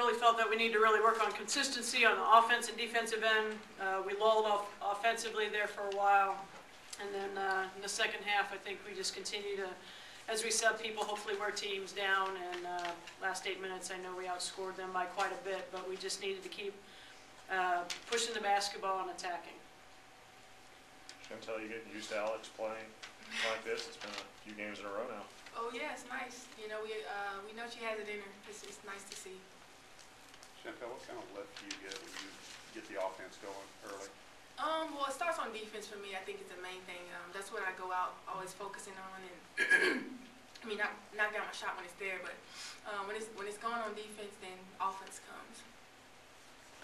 really felt that we need to really work on consistency on the offense and defensive end. We lulled off offensively there for a while. And then in the second half, I think we just continue to, as we sub people, hopefully wear teams down. And last 8 minutes, I know we outscored them by quite a bit, but we just needed to keep pushing the basketball and attacking. Chantel, you getting used to Alex playing like this? It's been a few games in a row now. Oh yeah, it's nice. You know, we know she has it in her. It's nice to see. Chantel, what kind of lift do you get when you get the offense going early? Well, it starts on defense for me. I think it's the main thing. That's what I go out always focusing on, and I mean, knock down my shot when it's there, but when it's going on defense, then offense comes.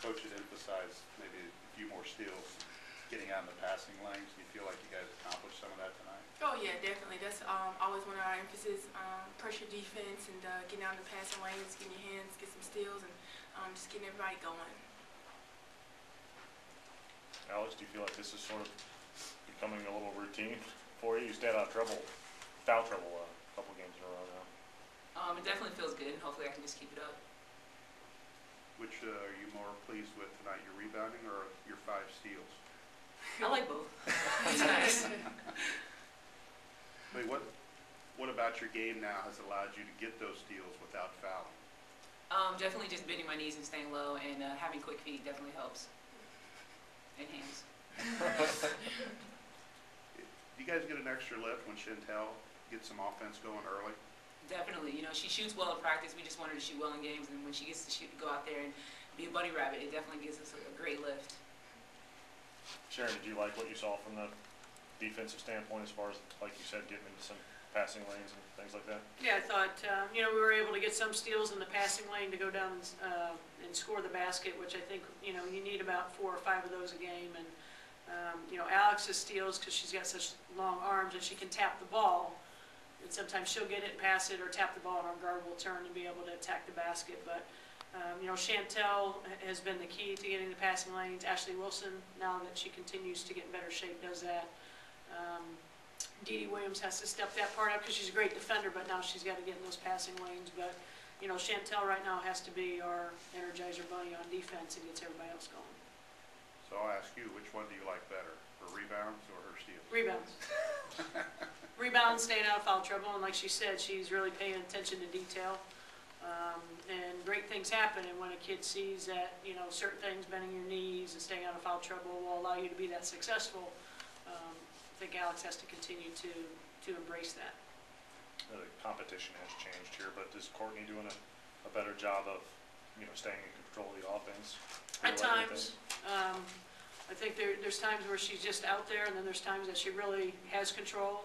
Coach had emphasized maybe a few more steals, getting out in the passing lanes. Do you feel like you guys accomplished some of that tonight? Oh yeah, definitely. That's always one of our emphasis: pressure defense and getting out in the passing lanes, getting your hands, get some steals, and just getting everybody going. Alex, do you feel like this is sort of becoming a little routine for you? You stayed out of trouble, foul trouble, a couple games in a row now. It definitely feels good. Hopefully I can just keep it up. Which are you more pleased with tonight, your rebounding or your 5 steals? I like both. It's nice. Wait, what about your game now has allowed you to get those steals without fouling? Definitely just bending my knees and staying low, and having quick feet definitely helps. And hands. Do you guys get an extra lift when Chantel gets some offense going early? Definitely. You know, she shoots well in practice. We just want her to shoot well in games, and when she gets to shoot, go out there and be a bunny rabbit, it definitely gives us a great lift. Sharon, did you like what you saw from the defensive standpoint as far as, like you said, getting into some passing lanes and things like that? Yeah, I thought, you know, we were able to get some steals in the passing lane to go down and score the basket, which I think, you know, you need about 4 or 5 of those a game. And, you know, Alex's steals, because she's got such long arms and she can tap the ball, and sometimes she'll get it and pass it or tap the ball and our guard will turn and be able to attack the basket. But, you know, Chantel has been the key to getting the passing lanes. Ashley Wilson, now that she continues to get in better shape, does that. Dee Dee Williams has to step that part up because she's a great defender, but now she's got to get in those passing lanes. But, you know, Chantel right now has to be our energizer bunny on defense and gets everybody else going. So I'll ask you, which one do you like better, her rebounds or her steals? Rebounds. Rebounds, staying out of foul trouble, and like she said, she's really paying attention to detail. And great things happen, and when a kid sees that, you know, certain things, bending your knees and staying out of foul trouble will allow you to be that successful, I think Alex has to continue to embrace that. The competition has changed here, but is Courtney doing a better job of, you know, staying in control of the offense? At times. I think there's times where she's just out there, and then there's times that she really has control.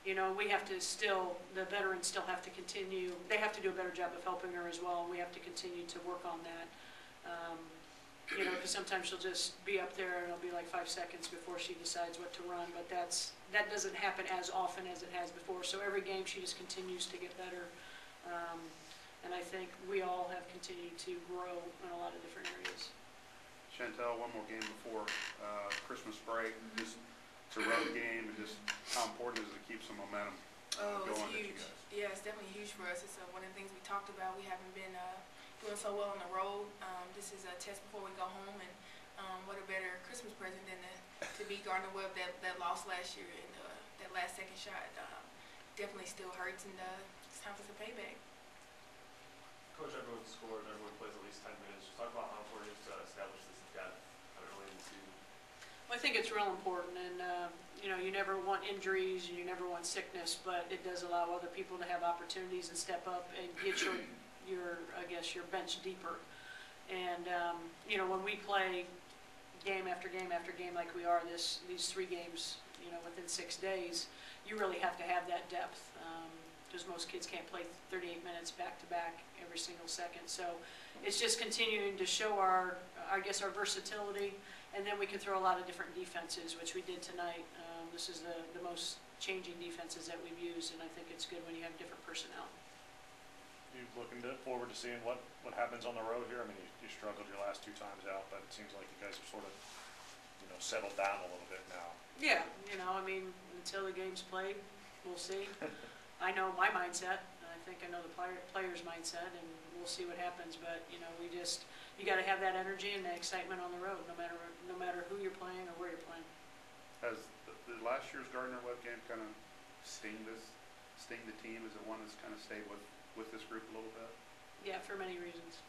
You know, we have to still, the veterans still have to continue, they have to do a better job of helping her as well, and we have to continue to work on that. You know, because sometimes she'll just be up there and it'll be like 5 seconds before she decides what to run, but that doesn't happen as often as it has before. So every game she just continues to get better. And I think we all have continued to grow in a lot of different areas. Chantel, one more game before Christmas break. Just, it's a road game, and just how important is it to keep some momentum going? It's huge. Yeah, it's definitely huge for us. It's one of the things we talked about. We haven't been doing so well on the road. This is a test before we go home, and what a better Christmas present than to beat Gardner-Webb that lost last year, and that last second shot definitely still hurts, and it's time for some payback. Coach, everyone scores, everyone plays at least 10 minutes. Just talk about how important it is to establish this depth early in the season. Well, I think it's real important, and you know, you never want injuries and you never want sickness, but it does allow other people to have opportunities and step up and get your I guess your bench deeper. And you know, when we play game after game after game like we are these 3 games, you know, within 6 days, you really have to have that depth. Because most kids can't play 38 minutes back to back every single second. So it's just continuing to show our versatility, and then we can throw a lot of different defenses, which we did tonight. This is the most changing defenses that we've used, and I think it's good when you have different personnel. You looking forward to seeing what happens on the road here? I mean, you struggled your last 2 times out, but it seems like you guys have sort of, you know, settled down a little bit now. Yeah, you know, I mean, until the game's played, we'll see. I know my mindset. I think I know the player's mindset, and we'll see what happens. But, you know, you gotta have that energy and that excitement on the road, no matter who you're playing or where you're playing. Has the last year's Gardner Webb game kind of sting the team? Is it one that's kind of stayed with this group a little bit? Yeah, for many reasons.